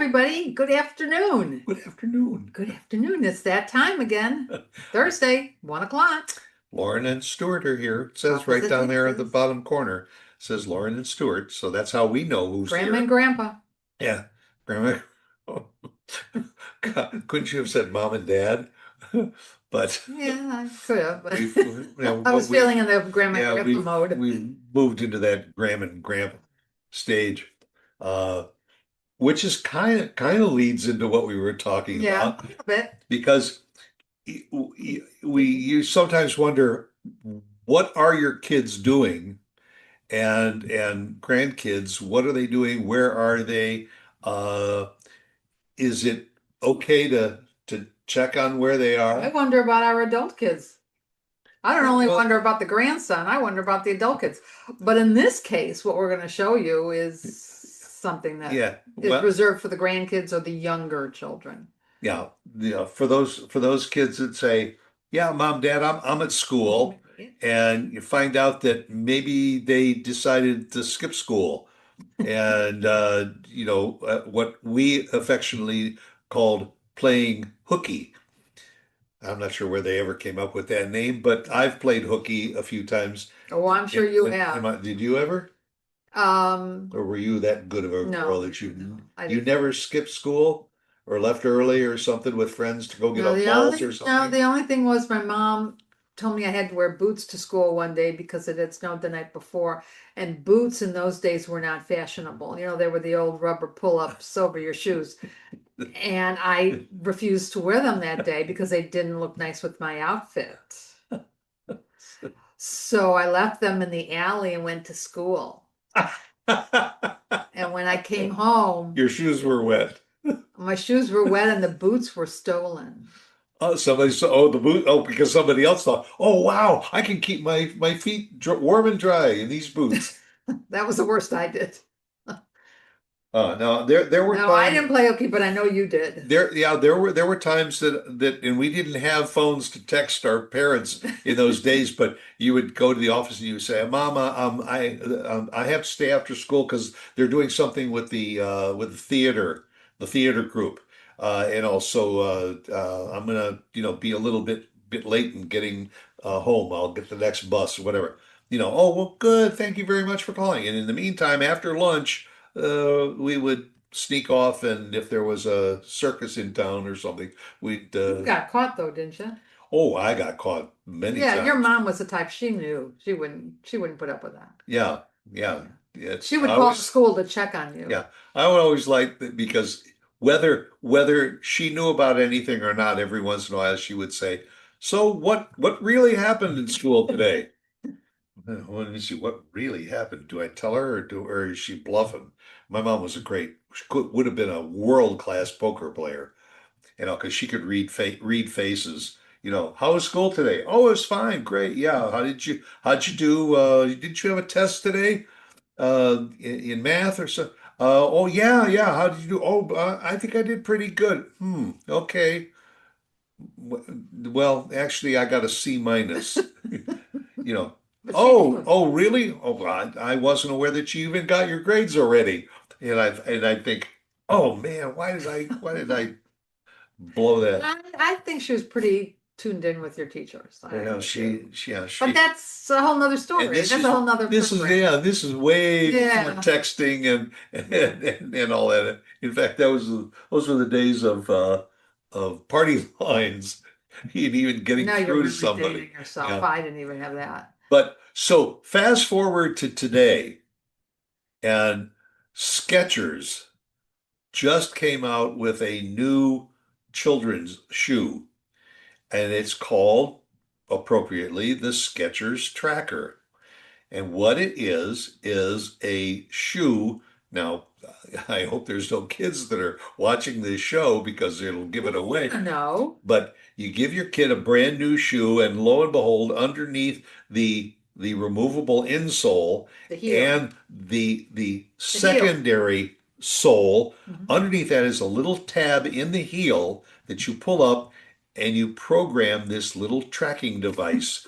everybody. Good afternoon. Good afternoon. Good afternoon. It's that time again. Thursday, 1 o'clock. Lauren and Stuart are here. It says right Opposite down there at the faces. bottom corner, it says Lauren and Stuart. So that's how we know who's Grandma and here. Grandpa. Yeah. Grandma. God, couldn't you have said mom and dad? But Yeah, I could have, but we've, I but was feeling in the Grandma and yeah, Grandpa mode. we moved into that grandma and grandpa stage, uh, which is kind of leads into what we were talking Yeah, about a little bit. because you sometimes wonder what are your kids doing and grandkids, what are they doing? Where are they? Uh, is it okay to check on where they I are? wonder about our adult kids. I don't only Well, wonder about the grandson, I wonder about the adult kids. But in this case, what we're going to show you is something that yeah, is well, reserved for the grandkids or the younger children. yeah, for those kids that say, "Yeah, mom, dad, I'm at school," and you find out that maybe they decided to skip school and what we affectionately called playing hooky. I'm not sure where they ever came up with that name, but I've played hooky a few times. Oh, I'm sure you Did you ever? Um, Or were you that good of a girl no, that no, I you didn't. never skipped school or left early or something with friends to go get No, a the balls only or no, something? the only thing was my mom told me I had to wear boots to school one day because it had snowed the night before, and boots in those days were not fashionable. You know, they were the old rubber pull-ups over your shoes, and I refused to wear them that day because they didn't look nice with my outfit. So I left them in the alley and went to school. And when I came home, Your shoes were wet. my shoes were wet and the boots were stolen. Oh, somebody saw, oh, the boot. Oh, because somebody else thought, oh, wow, I can keep my feet warm and dry in these boots. That was the worst I did. No, there were No, I times didn't play hooky, but I know you did. there were times that and we didn't have phones to text our parents in those days, but you would go to the office and you would say, Mama, I have to stay after school because they're doing something with the theater group, and also I'm gonna be a little bit late in getting home. I'll get the next bus or whatever. Oh well, good. Thank you very much for calling. And in the meantime, after lunch we would sneak off, and if there was a circus in town or something, we'd. You got caught though, didn't you? Oh, I got caught many Yeah, your times. mom was the type she knew. She wouldn't put up with that. Yeah, yeah. Yeah. It's She would I call the always school to check on you. yeah. I would always like that because whether she knew about anything or not, every once in a while she would say, "So what really happened in school today?" Let me see what really happened. Do I tell her or is she bluffing? My mom was a great, would have been a world-class poker player, because she could read faces. How was school today? Oh, it was fine, great. Yeah. How'd you do? Didn't you have a test today? In math or so? Oh yeah, yeah. How did you do? Oh, I think I did pretty good. Okay. Well, actually, I got a C minus. You know, But she oh, knew. oh, really? Oh, well, I wasn't aware that you even got your grades already. And I think, oh man, why did I blow that? I think she was pretty tuned in with your teachers. I do. Yeah, But that's a whole nother and story. That's a whole nother program. this is way before Yeah. texting and Yeah. and all that. In fact, those were the days of party lines and even getting Now you're through to really somebody. dating yourself. Yeah. I didn't even have that. But so fast forward to today, and Skechers just came out with a new children's shoe, and it's called appropriately the Skechers Tracker. And what it is a shoe. Now, I hope there's no kids that are watching this show because it'll give it away. No, But you give your kid a brand new shoe, and lo and behold, underneath the removable insole the heel. and the The heel. secondary sole, Mhm. underneath that is a little tab in the heel that you pull up, and you program this little tracking device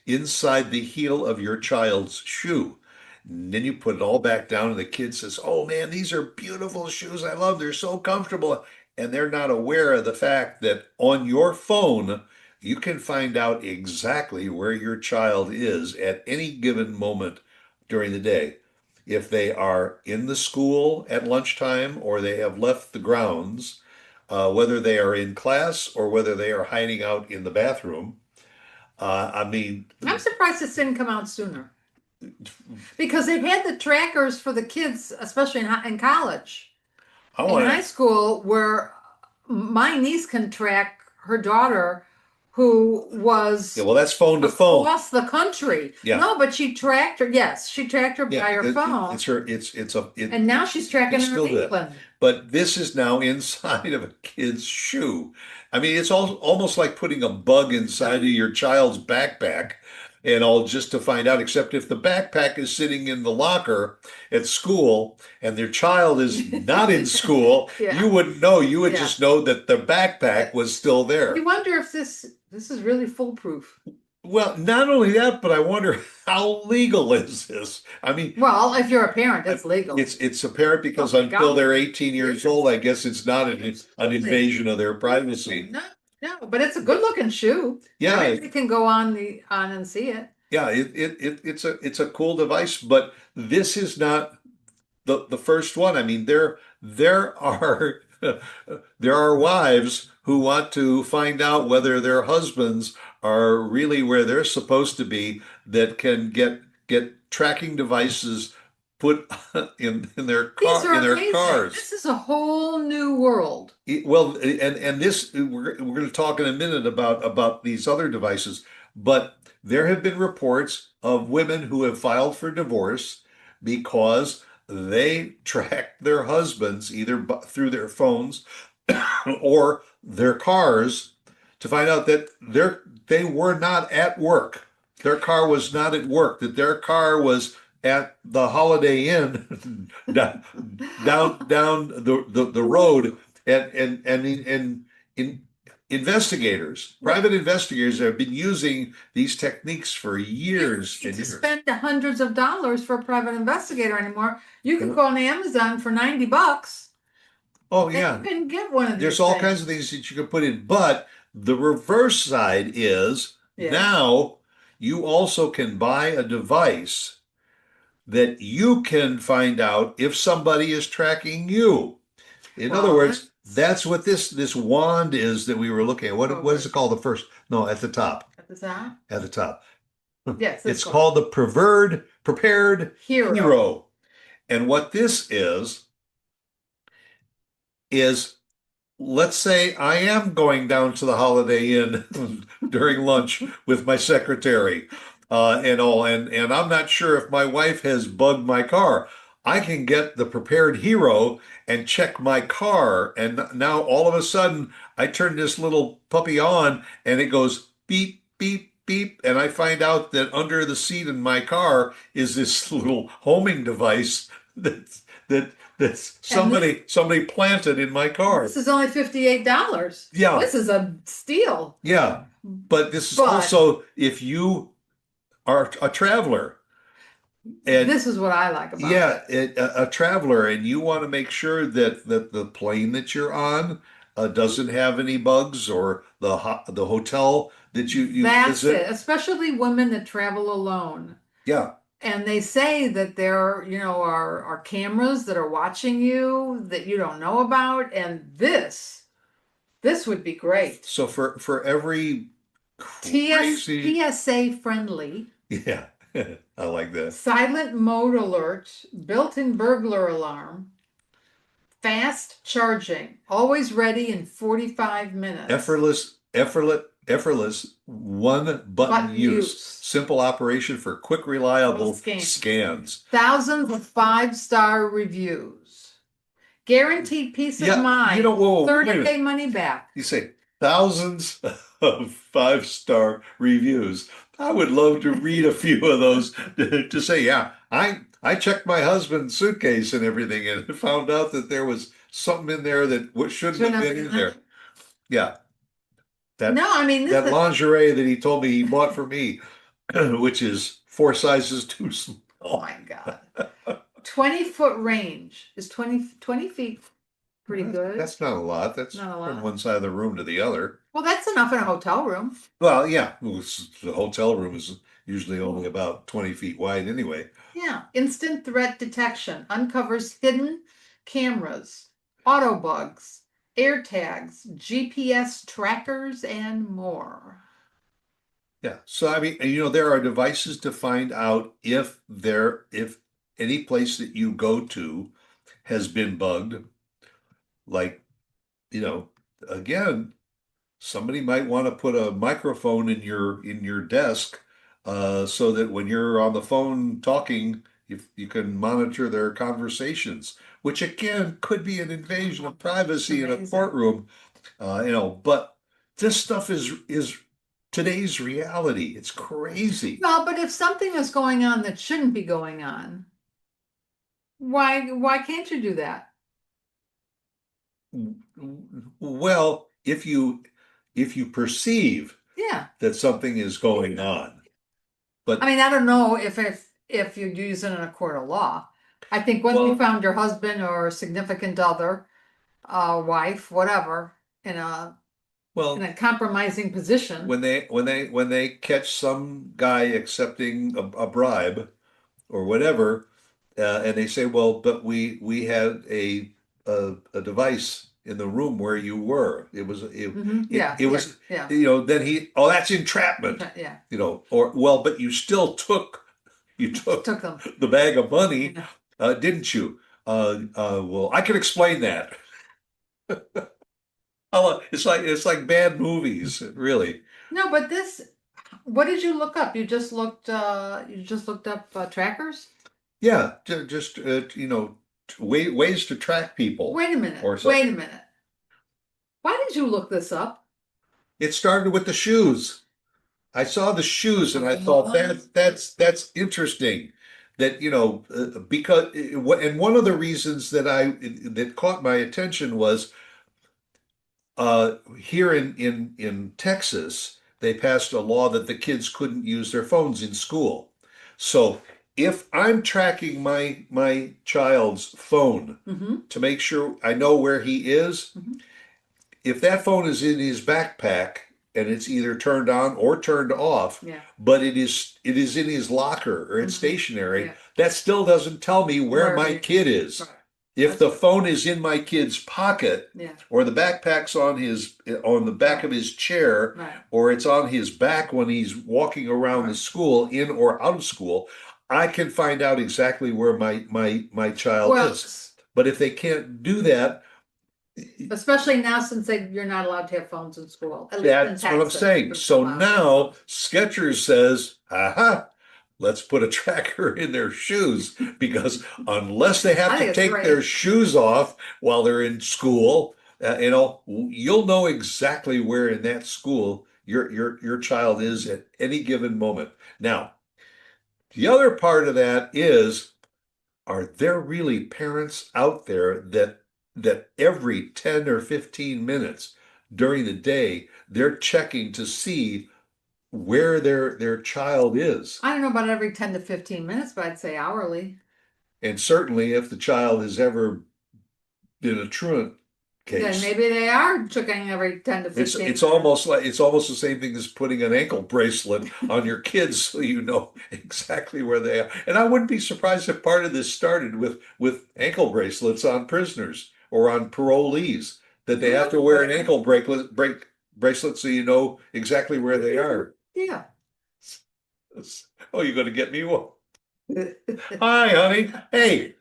inside the heel of your child's shoe. And then you put it all back down, and the kid says, "Oh man, these are beautiful shoes. I love. They're so comfortable." And they're not aware of the fact that on your phone, you can find out exactly where your child is at any given moment during the day. If they are in the school at lunchtime or they have left the grounds, whether they are in class or whether they are hiding out in the bathroom. I mean, I'm surprised this didn't come out sooner because they've had the trackers for the kids, especially in college. I In want high to. school, where my niece can track her daughter who Yeah, was well, that's phone to phone. across the country. Yeah, No, but she tracked her. Yes, she tracked her yeah. by her phone, It's her. It's and now she's tracking it's her in still good. England. But this is now inside of a kid's shoe. I mean, it's almost like putting a bug inside of your child's backpack and all just to find out, except if the backpack is sitting in the locker at school and their child is not in school, you Yeah, wouldn't know. You would yeah. just know that the backpack was still You there. wonder if this is really foolproof. Well, not only that, but I wonder how legal is this? I mean, Well, if you're a parent, it's legal. it's apparent Oh because my until God. they're 18 years old, I guess it's not an Absolutely. invasion of their privacy. No, no, but it's a good looking shoe. Yeah, Everybody can go on and see it. yeah, it's a cool device, but this is not the first one. I mean, there are there are wives who want to find out whether their husbands are really where they're supposed to be that can get tracking devices put in their These car in are their amazing. cars. This is a whole new world. Well, and this we're going to talk in a minute about these other devices, but there have been reports of women who have filed for divorce because they tracked their husbands either through their phones or their cars to find out that they were not at work. Their car was not at work, that their car was at the Holiday Inn down the road and in investigators, private investigators have been using these techniques for You years don't and need to years. spend hundreds of dollars for a private investigator anymore. You can go on Amazon for $90 Oh and you yeah, can get one of there's these all kinds of things. things that you can put in, but the reverse side is Yes. now you also can buy a device that you can find out if somebody is tracking you. In other Well, words, that's what this wand is that we were looking at. What is it called? The first? No, at the top. at the top. At the top. Yes, this It's one. called the Prepared Hero. Hero. And what this is let's say I am going down to the Holiday Inn during lunch with my secretary and all, and I'm not sure if my wife has bugged my car. I can get the Prepared Hero and check my car, and now all of a sudden I turn this little puppy on, and it goes beep beep beep, and I find out that under the seat in my car is this little homing device that that's And somebody planted in my car. this is only $58. Yeah, This is a steal. yeah. But this is But also if you are a traveler and this is what I like about yeah, it. a traveler and you want to make sure that the plane that you're on doesn't have any bugs or the hotel that you That's visit. it, especially women that travel alone. Yeah. And they say that there, are cameras that are watching you that you don't know about. And this would be great. So for every crazy, PSA friendly, yeah, I like that. silent mode alert, built-in burglar alarm, fast charging, always ready in 45 minutes. Effortless one button Button use. use. Simple operation for quick, reliable Scan. scans. Thousands of 5-star reviews. Guaranteed peace of Yeah, mind. whoa, wait a 30-day minute. money back. You say thousands of 5-star reviews. I would love to read a few of those to say, yeah, I checked my husband's suitcase and everything and found out that there was something in there that shouldn't have been in there. Yeah. No, I mean That lingerie that he told me he bought for me, which is 4 sizes too small. Oh my God. 20-foot range is 20 feet pretty good. That's not a lot. That's Not a from lot. one side of the room to the other. Well, that's enough in a hotel room. Well, yeah, the hotel room is usually only about 20 feet wide anyway. Yeah. Instant threat detection uncovers hidden cameras, auto bugs, air tags, GPS trackers, and more. Yeah. So I mean, there are devices to find out if any place that you go to has been bugged. Like, you know, again, somebody might want to put a microphone in your desk, so that when you're on the phone talking, you can monitor their conversations, which again could be an invasion of privacy in a Amazing. courtroom. But this stuff is today's reality. It's crazy. Well, but if something is going on that shouldn't be going on, why can't you do that? Well, if you perceive Yeah. that something is going on, I but mean, I don't know if you'd use it in a court of law. I think once you well, found your husband or significant other, wife, whatever, in well, a compromising position. when they catch some guy accepting a bribe or whatever, and they say, well, but we had a device in the room where you were. It was it it, Yeah, it yeah, was yeah, then that's entrapment. yeah. Or well, but you still took Took them. the bag of money, Yeah. didn't you? Well, I can explain that. It's like bad movies, really. No, but this, what did you look up? You just looked up trackers? Yeah, just ways to track people Wait a minute. or Wait something. a minute. Why did you look this up? It started with the shoes. I saw the shoes and I thought that's interesting. That because and one of the reasons that caught my attention was, here in Texas, they passed a law that the kids couldn't use their phones in school. So if I'm tracking my child's phone Mm-hmm. to make sure I know where he is, Mm-hmm. if that phone is in his backpack and it's either turned on or turned off, Yeah. but it is in his locker or it's Mm-hmm. stationary, Yeah. that still doesn't tell me where Where my he kid is. is. Right. If the phone is in my kid's pocket, Yeah. or the backpack's on the back of Right. his chair, Right. or it's on his back when he's walking around the Right. school, in or out of school, I can find out exactly where my child Well, is. But if they can't do that, especially now since you're not allowed to have phones in school, at least in that's what I'm Texas, saying. you're not So allowed to have now phones. Skechers says, aha, let's put a tracker in their shoes, because unless they have I to think it's take their great. shoes off while they're in school, you'll know exactly where in that school your child is at any given moment. Now, the other part of that is, are there really parents out there that every 10 or 15 minutes during the day they're checking to see where their child is? I don't know about every 10 to 15 minutes, but I'd say hourly. And certainly if the child has ever been a truant Then case, maybe they are checking every 10 to it's 15 it's minutes. almost like it's almost the same thing as putting an ankle bracelet on your kids so you know exactly where they are. And I wouldn't be surprised if part of this started with ankle bracelets on prisoners or on parolees, that they have to wear an ankle bracelet so you know exactly where they are. Yeah. Oh, you're going to get me one. Hi, honey. Hey,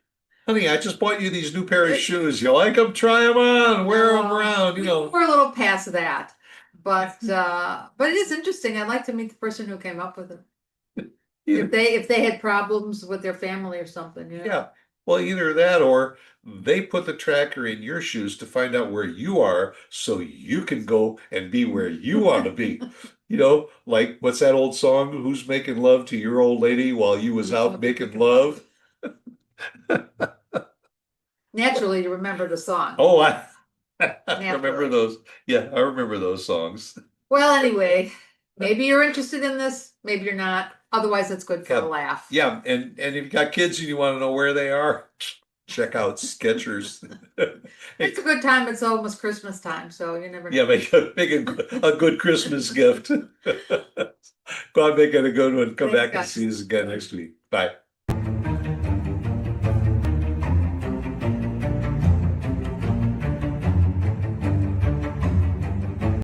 honey, I just bought you these new pair of shoes. You like them? Try them on. Wear them around. We're a little past that, but it is interesting. I'd like to meet the person who came up with it. If they had problems with their family or something, Yeah. Well, either that or they put the tracker in your shoes to find out where you are so you can go and be where you want to be. Like what's that old song? Who's making love to your old lady while you was out making love? Naturally, you remember the song. Oh, I remember Naturally. those. Yeah, I remember those songs. Well, anyway, Maybe you're interested in this, maybe you're not. Otherwise, it's good for Yeah. a laugh. Yeah, and if you've got kids and you want to know where they are, check out Skechers. It's a good time. It's almost Christmas time, so you never Yeah, know. make a good Christmas gift. Go on, make it a good one. Come Thanks, back and guys. see us again next week. Bye.